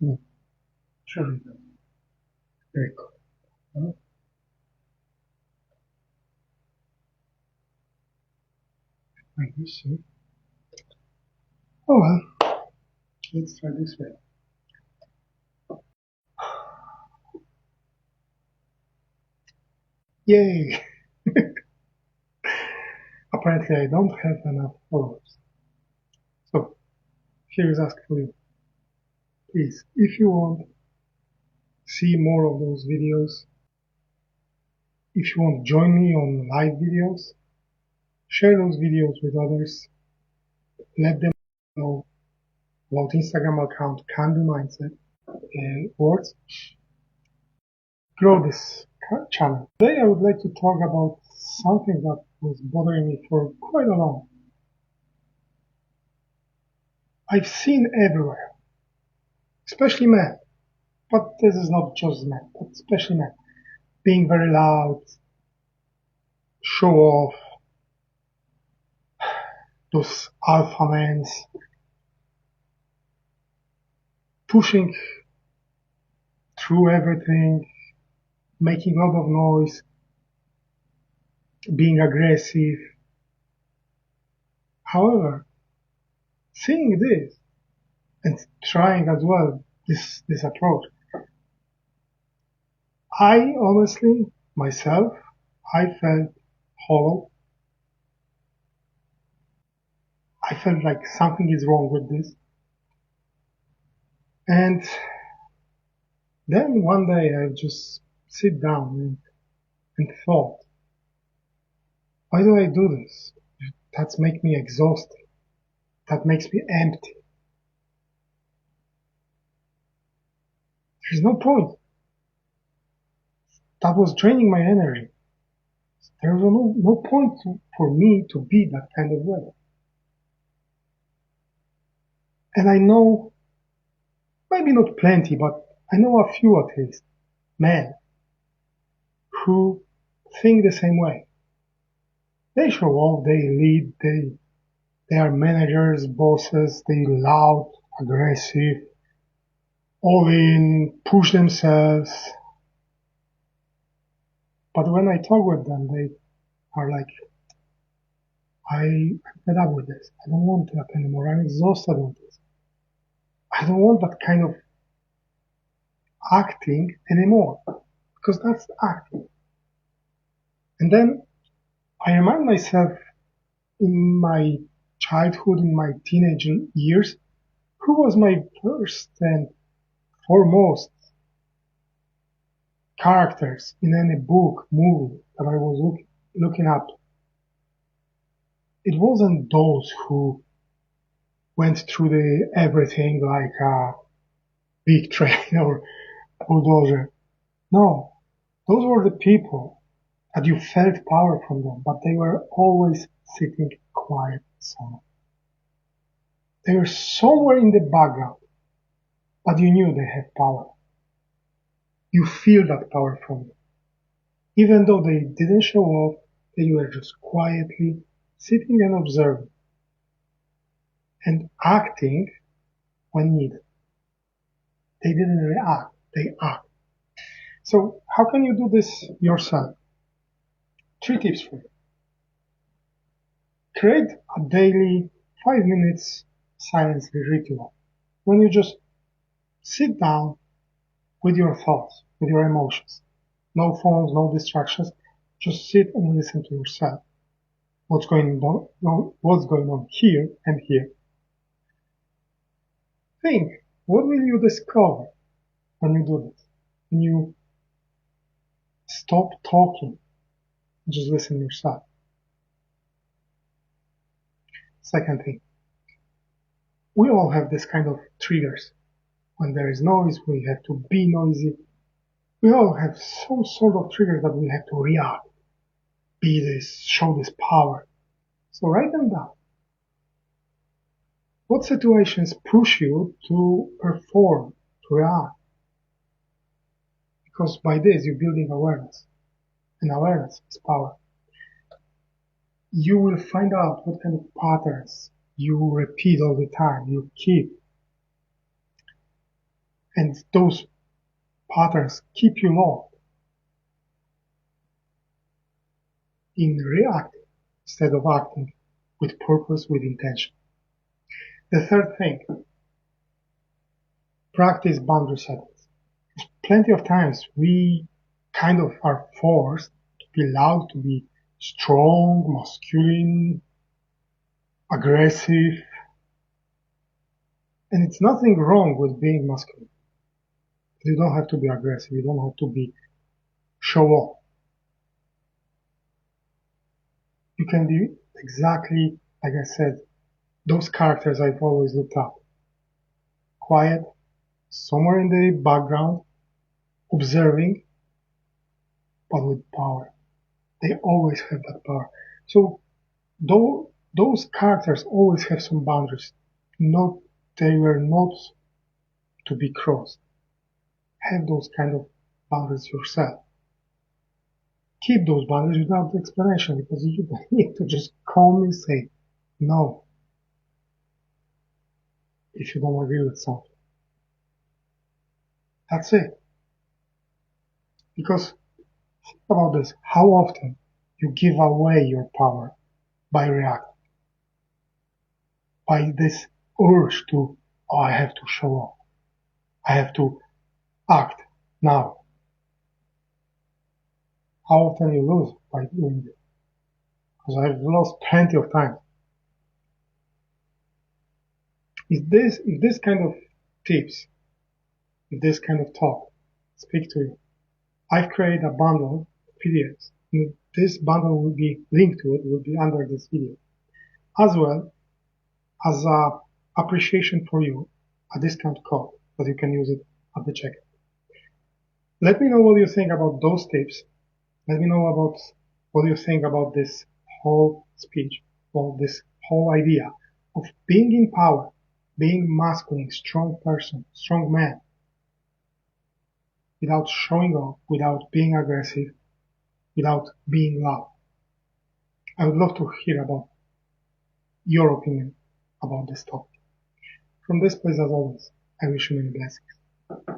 Mm, surely not. Very cool. Huh? Like this, see? Oh well, let's try this way. Yay! Apparently I don't have enough followers. So, here is ask for you. Please, if you want to see more of those videos, if you want to join me on live videos, share those videos with others, let them know what Instagram account can do mindset words, grow this channel. Today I would like to talk about something that was bothering me for quite a long. I've seen everywhere, especially men, but this is not just men, but especially men, being very loud, show off, those alpha males, pushing through everything, making a lot of noise, being aggressive. However, seeing this and trying as well this approach, I honestly, myself, I felt hollow. I felt like something is wrong with this. And then one day I just sit down and thought, why do I do this? That makes me exhausted. That makes me empty. There's no point. That was draining my energy. There was no point for me to be that kind of way. And I know, maybe not plenty, but I know a few at least, men who think the same way. They show off, they lead, they are managers, bosses, they loud, aggressive, all in, push themselves. But when I talk with them, they are like, I'm fed up with this. I don't want that anymore. I'm exhausted of this. I don't want that kind of acting anymore because that's acting. And then I remind myself in my childhood, in my teenage years, who was my first and foremost characters in any book, movie that I was looking up. It wasn't those who went through the everything like a big train or bulldozer. No, those were the people that you felt power from them, but they were always sitting quiet somewhere. They were somewhere in the background, but you knew they had power. You feel that power from them. Even though they didn't show off, they were just quietly sitting and observing and acting when needed. They didn't react, they act. So how can you do this yourself? 3 tips for you. Create a daily 5 minutes silence ritual when you just sit down with your thoughts, with your emotions. No phones, no distractions. Just sit and listen to yourself. What's going on here and here. Think, what will you discover when you do this? When you stop talking, just listen to yourself. Second thing, we all have this kind of triggers. When there is noise, we have to be noisy. We all have some sort of triggers that we have to react, be this, show this power. So write them down. What situations push you to perform, to react? Because by this you're building awareness, and awareness is power. You will find out what kind of patterns you repeat all the time, you keep. And those patterns keep you locked in reacting instead of acting with purpose, with intention. The third thing, practice boundary settings. Plenty of times we kind of are forced to be loud, to be strong, masculine, aggressive. And it's nothing wrong with being masculine. You don't have to be aggressive. You don't have to be show off. You can be exactly, like I said, those characters I've always looked up. Quiet, somewhere in the background, observing, but with power. They always have that power. So those characters always have some boundaries. They were not to be crossed. Have those kind of boundaries yourself. Keep those boundaries without explanation, because you don't need to just calmly say no if you don't agree with something. That's it. Because think about this, how often you give away your power by reacting, by this urge to, oh, I have to show off, I have to act now. How often you lose by doing this? Because I've lost plenty of times. If this kind of tips, if this kind of talk speak to you, I've created a bundle of PDFs. This bundle will be linked to it, will be under this video, as well as a appreciation for you, a discount code that you can use it at the checkout. Let me know what you think about those tips. Let me know about what you think about this whole speech, or this whole idea of being in power, being masculine, strong person, strong man, without showing off, without being aggressive, without being loud. I would love to hear about your opinion about this topic. From this place, as always, I wish you many blessings.